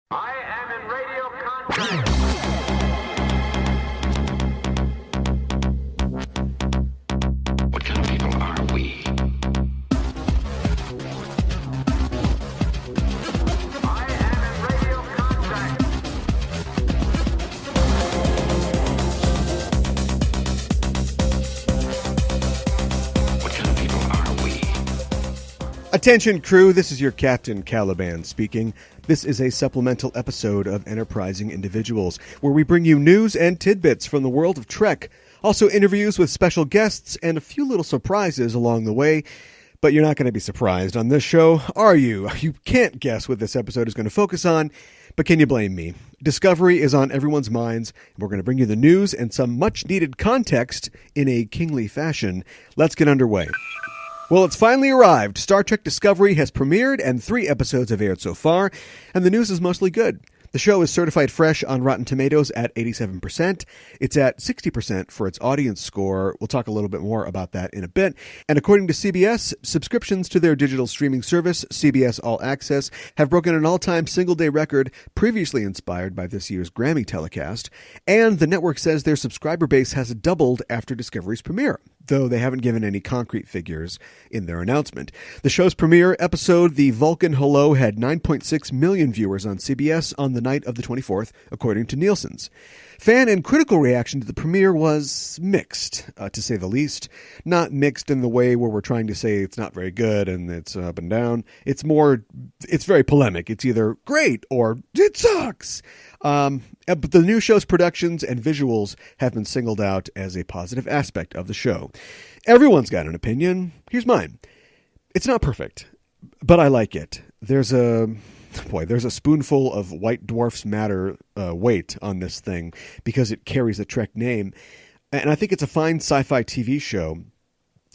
I am in radio contact. What kind of people are we? I am in radio contact. What kind of people are we? Attention crew, this is your Captain Caliban speaking. This is a supplemental episode of Enterprising Individuals, where we bring you news and tidbits from the world of Trek, also interviews with special guests, and a few little surprises along the way. But you're not going to be surprised on this show, are you? You can't guess what this episode is going to focus on, but can you blame me? Discovery is on everyone's minds, and we're going to bring you the news and some much-needed context in a kingly fashion. Let's get underway. Well, it's finally arrived. Star Trek Discovery has premiered, and 3 episodes have aired so far, and the news is mostly good. The show is certified fresh on Rotten Tomatoes at 87%. It's at 60% for its audience score. We'll talk a little bit more about that in a bit. And according to CBS, subscriptions to their digital streaming service, CBS All Access, have broken an all-time single-day record previously inspired by this year's Grammy telecast. And the network says their subscriber base has doubled after Discovery's premiere, though they haven't given any concrete figures in their announcement. The show's premiere episode, The Vulcan Hello, had 9.6 million viewers on CBS on the night of the 24th, according to Nielsen's. Fan and critical reaction to the premiere was mixed, to say the least. Not mixed in the way where we're trying to say it's not very good and it's up and down. It's very polemic. It's either great or it sucks. But the new show's productions and visuals have been singled out as a positive aspect of the show. Everyone's got an opinion. Here's mine. It's not perfect, but I like it. There's a spoonful of White Dwarf's Matter weight on this thing because it carries the Trek name. And I think it's a fine sci-fi TV show.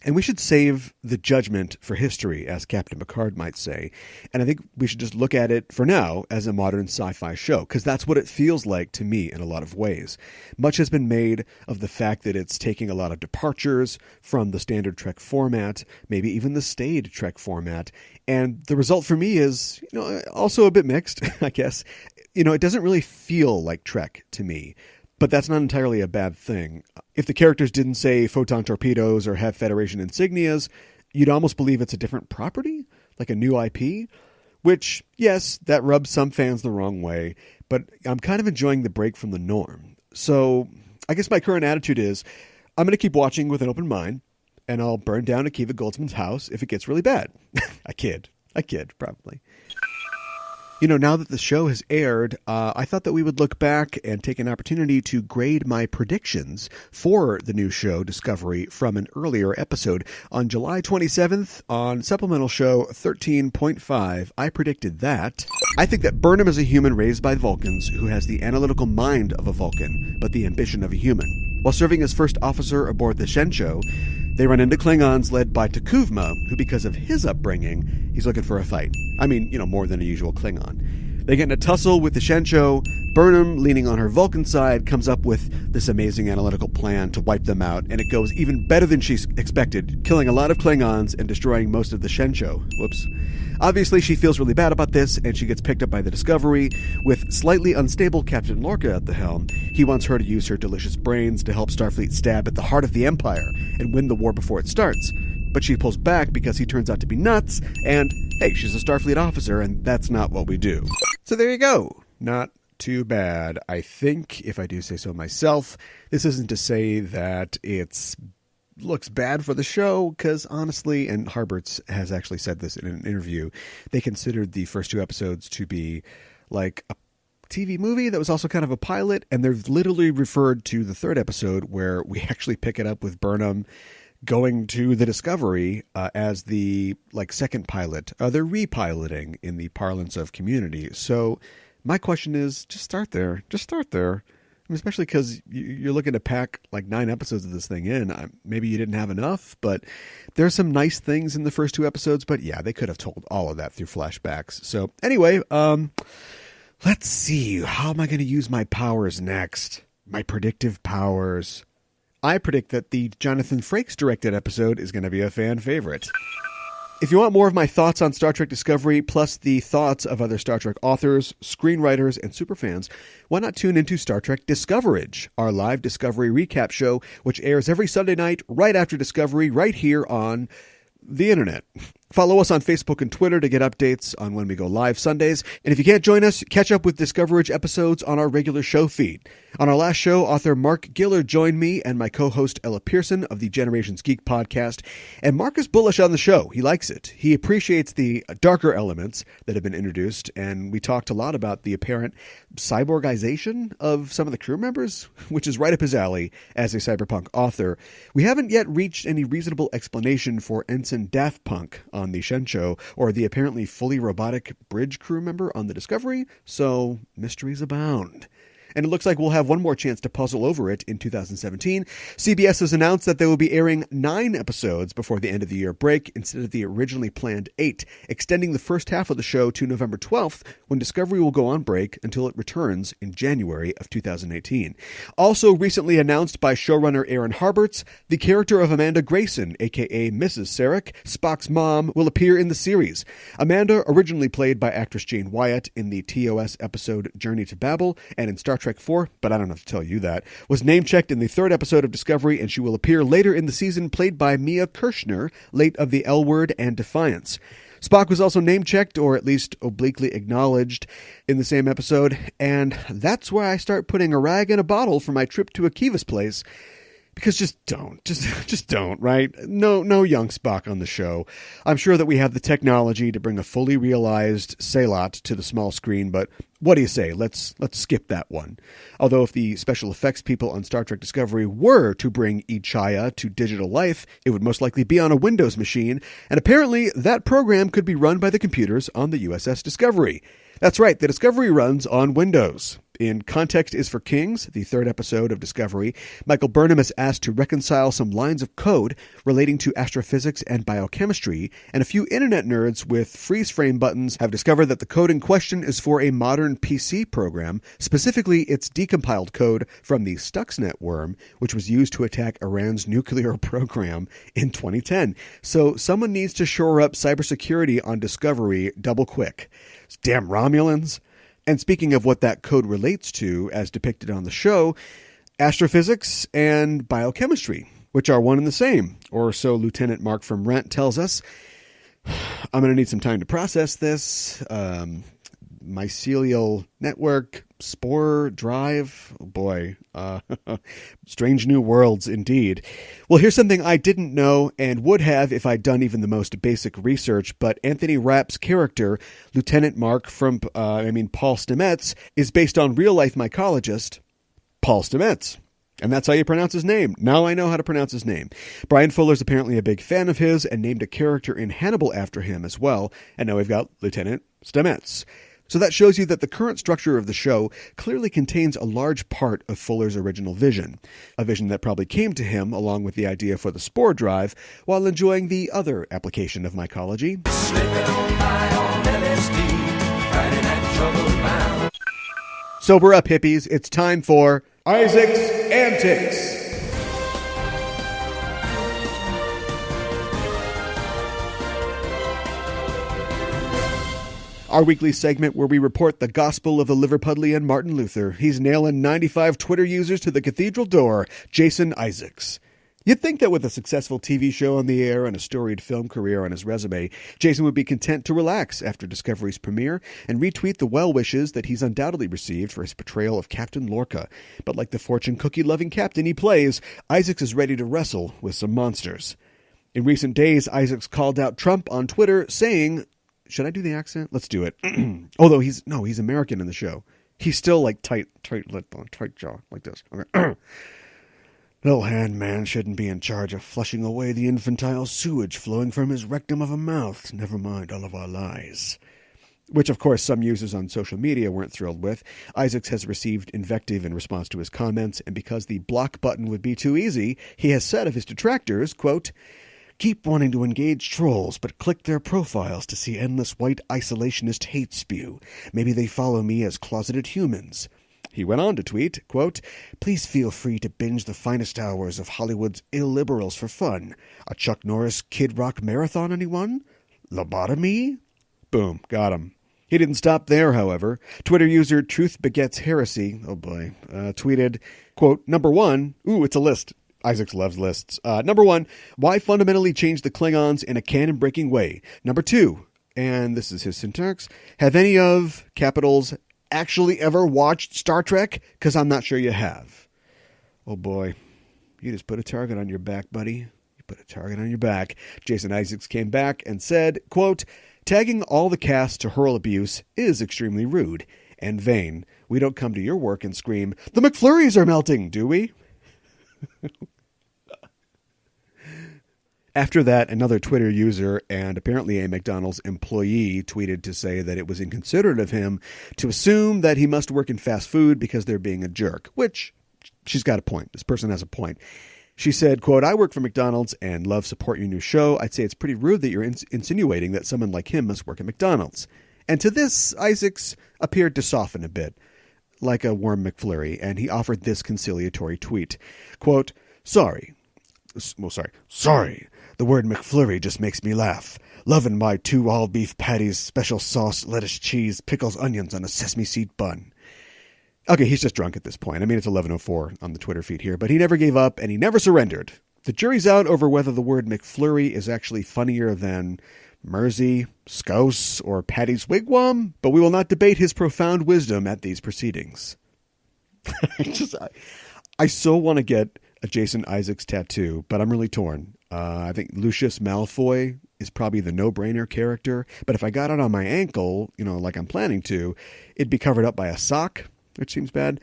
And we should save the judgment for history, as Captain Picard might say. And I think we should just look at it for now as a modern sci-fi show, because that's what it feels like to me in a lot of ways. Much has been made of the fact that it's taking a lot of departures from the standard Trek format, maybe even the staid Trek format. And the result for me is, also a bit mixed, I guess. It doesn't really feel like Trek to me. But that's not entirely a bad thing. If the characters didn't say photon torpedoes or have Federation insignias, you'd almost believe it's a different property, like a new IP, which, yes, that rubs some fans the wrong way, but I'm kind of enjoying the break from the norm. So I guess my current attitude is I'm going to keep watching with an open mind, and I'll burn down Akiva Goldsman's house if it gets really bad. I kid, probably. Now that the show has aired, I thought that we would look back and take an opportunity to grade my predictions for the new show, Discovery, from an earlier episode. On July 27th, on Supplemental Show 13.5, I predicted that I think that Burnham is a human raised by Vulcans who has the analytical mind of a Vulcan, but the ambition of a human. While serving as first officer aboard the Shenzhou, they run into Klingons led by T'Kuvma, who, because of his upbringing, he's looking for a fight. I mean, more than a usual Klingon. They get in a tussle with the Shenzhou. Burnham, leaning on her Vulcan side, comes up with this amazing analytical plan to wipe them out, and it goes even better than she expected, killing a lot of Klingons and destroying most of the Shenzhou. Whoops. Obviously, she feels really bad about this, and she gets picked up by the Discovery. With slightly unstable Captain Lorca at the helm, he wants her to use her delicious brains to help Starfleet stab at the heart of the Empire and win the war before it starts. But she pulls back because he turns out to be nuts, and, hey, she's a Starfleet officer, and that's not what we do. So there you go. Not too bad. I think, if I do say so myself, this isn't to say that it's looks bad for the show, because honestly, and Harberts has actually said this in an interview, they considered the first 2 episodes to be like a TV movie that was also kind of a pilot, and they've literally referred to the 3rd episode where we actually pick it up with Burnham going to the Discovery as the second pilot. They're repiloting in the parlance of Community. So my question is, just start there. Especially because you're looking to pack 9 episodes of this thing in. Maybe you didn't have enough, but there's some nice things in the first 2 episodes. But yeah, they could have told all of that through flashbacks. So anyway, let's see. How am I going to use my powers next? My predictive powers. I predict that the Jonathan Frakes directed episode is going to be a fan favorite. If you want more of my thoughts on Star Trek Discovery, plus the thoughts of other Star Trek authors, screenwriters, and superfans, why not tune into Star Trek Discoverage, our live Discovery recap show, which airs every Sunday night right after Discovery, right here on the internet. Follow us on Facebook and Twitter to get updates on when we go live Sundays. And if you can't join us, catch up with Discoverage episodes on our regular show feed. On our last show, author Mark Giller joined me and my co-host Ella Pearson of the Generations Geek podcast. And Mark is bullish on the show. He likes it. He appreciates the darker elements that have been introduced. And we talked a lot about the apparent cyborgization of some of the crew members, which is right up his alley as a cyberpunk author. We haven't yet reached any reasonable explanation for Ensign Daft Punk on the Shensho, or the apparently fully robotic bridge crew member on the Discovery, so mysteries abound. And it looks like we'll have one more chance to puzzle over it in 2017. CBS has announced that they will be airing 9 episodes before the end of the year break instead of the originally planned 8, extending the first half of the show to November 12th, when Discovery will go on break until it returns in January of 2018. Also recently announced by showrunner Aaron Harberts, the character of Amanda Grayson, aka Mrs. Sarek, Spock's mom, will appear in the series. Amanda, originally played by actress Jane Wyatt in the TOS episode Journey to Babel and in Star Trek 4, but I don't have to tell you that, was name-checked in the 3rd episode of Discovery, and she will appear later in the season played by Mia Kirshner, late of the L Word and Defiance. Spock was also name-checked, or at least obliquely acknowledged, in the same episode, and that's where I start putting a rag in a bottle for my trip to Akiva's place. Because just don't, right? No young Spock on the show. I'm sure that we have the technology to bring a fully realized Salat to the small screen, but what do you say? Let's skip that one. Although if the special effects people on Star Trek Discovery were to bring Ichaya to digital life, it would most likely be on a Windows machine, and apparently that program could be run by the computers on the USS Discovery. That's right, the Discovery runs on Windows. In Context is for Kings, the 3rd episode of Discovery, Michael Burnham is asked to reconcile some lines of code relating to astrophysics and biochemistry, and a few internet nerds with freeze-frame buttons have discovered that the code in question is for a modern PC program. Specifically, it's decompiled code from the Stuxnet worm, which was used to attack Iran's nuclear program in 2010. So someone needs to shore up cybersecurity on Discovery double quick. Damn Romulans. And speaking of what that code relates to, as depicted on the show, astrophysics and biochemistry, which are one and the same, or so Lieutenant Mark from Rent tells us. I'm going to need some time to process this. Mycelial network, spore drive, oh boy, strange new worlds indeed. Well, here's something I didn't know and would have if I'd done even the most basic research, but Anthony Rapp's character, Lieutenant Mark from, Paul Stamets, is based on real-life mycologist Paul Stamets. And that's how you pronounce his name. Now I know how to pronounce his name. Brian Fuller's apparently a big fan of his and named a character in Hannibal after him as well, and now we've got Lieutenant Stamets. So that shows you that the current structure of the show clearly contains a large part of Fuller's original vision, a vision that probably came to him along with the idea for the spore drive while enjoying the other application of mycology. Sober up, hippies. It's time for Isaac's Antics. Our weekly segment where we report the gospel of the Liverpudlian Martin Luther. He's nailing 95 Twitter users to the cathedral door, Jason Isaacs. You'd think that with a successful TV show on the air and a storied film career on his resume, Jason would be content to relax after Discovery's premiere and retweet the well wishes that he's undoubtedly received for his portrayal of Captain Lorca. But like the fortune cookie-loving captain he plays, Isaacs is ready to wrestle with some monsters. In recent days, Isaacs called out Trump on Twitter, saying, should I do the accent? Let's do it. Although he's American in the show. He's still like tight jaw, like this. Okay. Little hand man shouldn't be in charge of flushing away the infantile sewage flowing from his rectum of a mouth. Never mind all of our lies. Which, of course, some users on social media weren't thrilled with. Isaacs has received invective in response to his comments, and because the block button would be too easy, he has said of his detractors, quote, keep wanting to engage trolls, but click their profiles to see endless white isolationist hate spew. Maybe they follow me as closeted humans. He went on to tweet, quote, please feel free to binge the finest hours of Hollywood's illiberals for fun. A Chuck Norris Kid Rock marathon, anyone? Lobotomy? Boom, got him. He didn't stop there, however. Twitter user Truth Begets Heresy, oh boy, tweeted, quote, number one, ooh, it's a list. Isaacs loves lists. Number one, why fundamentally change the Klingons in a canon-breaking way? Number two, and this is his syntax, have any of capitals actually ever watched Star Trek? Because I'm not sure you have. Oh boy, you just put a target on your back, buddy. You put a target on your back. Jason Isaacs came back and said, quote, tagging all the cast to hurl abuse is extremely rude and vain. We don't come to your work and scream, the McFlurries are melting, do we? After that, another Twitter user and apparently a McDonald's employee tweeted to say that it was inconsiderate of him to assume that he must work in fast food because they're being a jerk, which she's got a point. This person has a point. She said, quote, I work for McDonald's and love support your new show. I'd say it's pretty rude that you're insinuating that someone like him must work at McDonald's. And to this, Isaacs appeared to soften a bit, like a warm McFlurry, and he offered this conciliatory tweet. Quote, sorry. The word McFlurry just makes me laugh. Loving my 2 all-beef patties, special sauce, lettuce, cheese, pickles, onions on a sesame seed bun. Okay, he's just drunk at this point. I mean, it's 11:04 on the Twitter feed here, but he never gave up and he never surrendered. The jury's out over whether the word McFlurry is actually funnier than Mersey, Scouse, or Patty's Wigwam, but we will not debate his profound wisdom at these proceedings. I so want to get a Jason Isaacs tattoo, but I'm really torn. I think Lucius Malfoy is probably the no-brainer character, but if I got it on my ankle, like I'm planning to, it'd be covered up by a sock, which seems bad.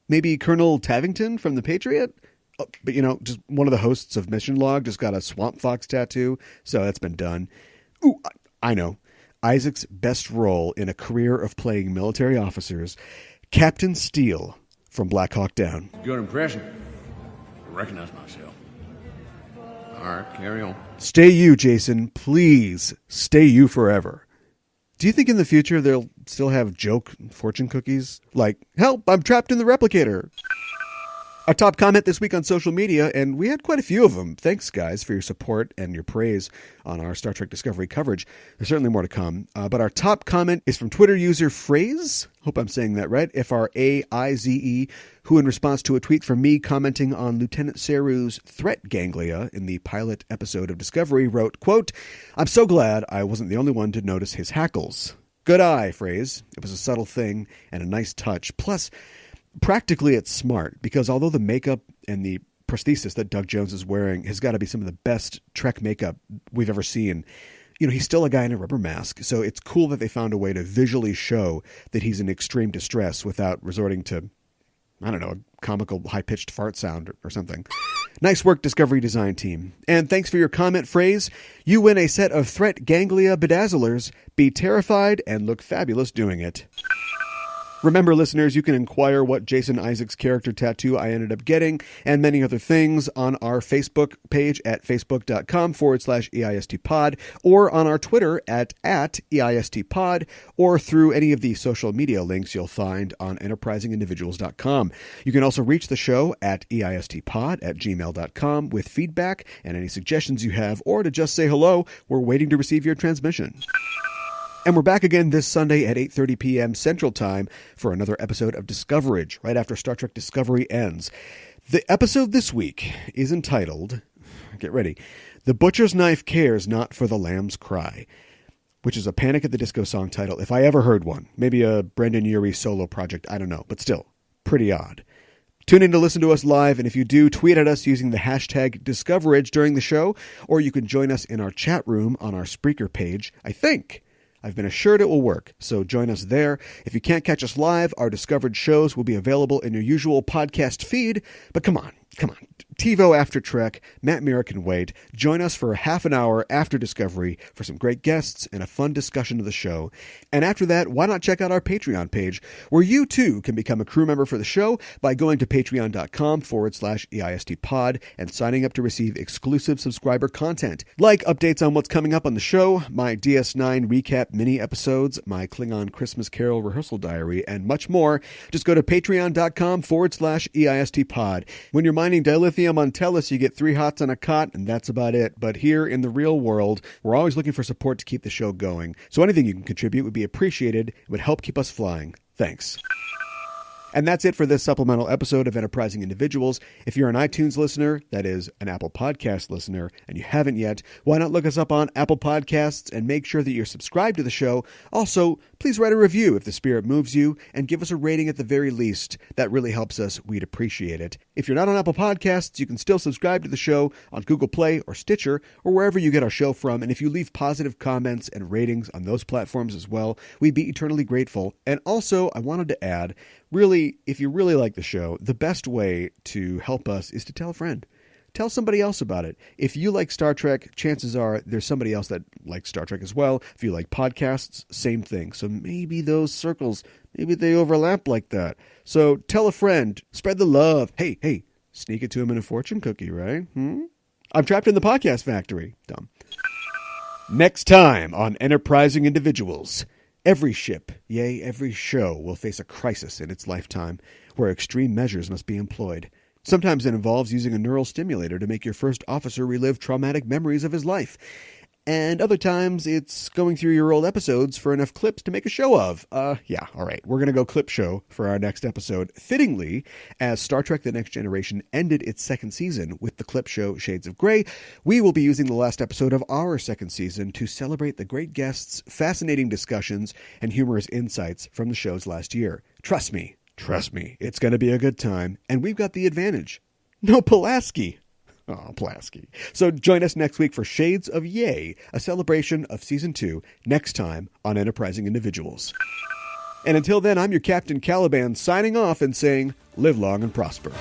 Maybe Colonel Tavington from The Patriot? But, just one of the hosts of Mission Log just got a Swamp Fox tattoo, so that's been done. Ooh, I know. Isaac's best role in a career of playing military officers, Captain Steele from Black Hawk Down. Good impression. I recognize myself. All right, carry on. Stay you, Jason. Please, stay you forever. Do you think in the future they'll still have joke fortune cookies? Like, help, I'm trapped in the replicator. Our top comment this week on social media, and we had quite a few of them. Thanks, guys, for your support and your praise on our Star Trek Discovery coverage. There's certainly more to come. But our top comment is from Twitter user Phrase, hope I'm saying that right, Fraize, who in response to a tweet from me commenting on Lieutenant Saru's threat ganglia in the pilot episode of Discovery wrote, quote, I'm so glad I wasn't the only one to notice his hackles. Good eye, Phrase. It was a subtle thing and a nice touch. Plus, practically it's smart because although the makeup and the prosthesis that Doug Jones is wearing has got to be some of the best Trek makeup we've ever seen, he's still a guy in a rubber mask. So it's cool that they found a way to visually show that he's in extreme distress without resorting to, I don't know, a comical high-pitched fart sound or something. Nice work, Discovery Design Team. And thanks for your comment, Phrase. You win a set of Threat Ganglia Bedazzlers. Be terrified and look fabulous doing it. Remember, listeners, you can inquire what Jason Isaacs' character tattoo I ended up getting and many other things on our Facebook page at facebook.com/EISTpod or on our Twitter at EISTpod or through any of the social media links you'll find on enterprisingindividuals.com. You can also reach the show at EISTpod@gmail.com with feedback and any suggestions you have or to just say hello. We're waiting to receive your transmission. And we're back again this Sunday at 8:30 p.m. Central Time for another episode of Discoverage, right after Star Trek Discovery ends. The episode this week is entitled, get ready, The Butcher's Knife Cares Not for the Lamb's Cry, which is a Panic at the Disco song title, if I ever heard one. Maybe a Brendan Urie solo project, I don't know, but still, pretty odd. Tune in to listen to us live, and if you do, tweet at us using the hashtag Discoverage during the show, or you can join us in our chat room on our Spreaker page, I think. I've been assured it will work, so join us there. If you can't catch us live, our Discovered shows will be available in your usual podcast feed. But come on. TiVo after Trek, Matt Mira can wait. Join us for half an hour after Discovery for some great guests and a fun discussion of the show. And after that, why not check out our Patreon page, where you too can become a crew member for the show by going to patreon.com/EISTpod and signing up to receive exclusive subscriber content, like updates on what's coming up on the show, my DS9 recap mini episodes, my Klingon Christmas Carol rehearsal diary, and much more. Just go to patreon.com/EISTpod. When your mind mining dilithium on Tellus, you get 3 hots on a cot, and that's about it. But here in the real world, we're always looking for support to keep the show going. So anything you can contribute would be appreciated. It would help keep us flying. Thanks. And that's it for this supplemental episode of Enterprising Individuals. If you're an iTunes listener, that is, an Apple Podcast listener, and you haven't yet, why not look us up on Apple Podcasts and make sure that you're subscribed to the show. Also, please write a review if the spirit moves you, and give us a rating at the very least. That really helps us. We'd appreciate it. If you're not on Apple Podcasts, you can still subscribe to the show on Google Play or Stitcher or wherever you get our show from. And if you leave positive comments and ratings on those platforms as well, we'd be eternally grateful. And also, I wanted to add, really, if you really like the show, the best way to help us is to tell a friend. Tell somebody else about it. If you like Star Trek, chances are there's somebody else that likes Star Trek as well. If you like podcasts, same thing. So maybe those circles, maybe they overlap like that. So tell a friend. Spread the love. Hey, sneak it to him in a fortune cookie, right? I'm trapped in the podcast factory. Dumb. Next time on Enterprising Individuals. Every ship, yea, every show will face a crisis in its lifetime where extreme measures must be employed. Sometimes it involves using a neural stimulator to make your first officer relive traumatic memories of his life. And other times it's going through your old episodes for enough clips to make a show of. All right. We're going to go clip show for our next episode. Fittingly, as Star Trek The Next Generation ended its second season with the clip show Shades of Grey, we will be using the last episode of our second season to celebrate the great guests, fascinating discussions, and humorous insights from the show's last year. Trust me, it's going to be a good time, and we've got the advantage. No Pulaski. Oh, Pulaski. So join us next week for Shades of Yay, a celebration of Season 2, next time on Enterprising Individuals. And until then, I'm your Captain Caliban signing off and saying, live long and prosper.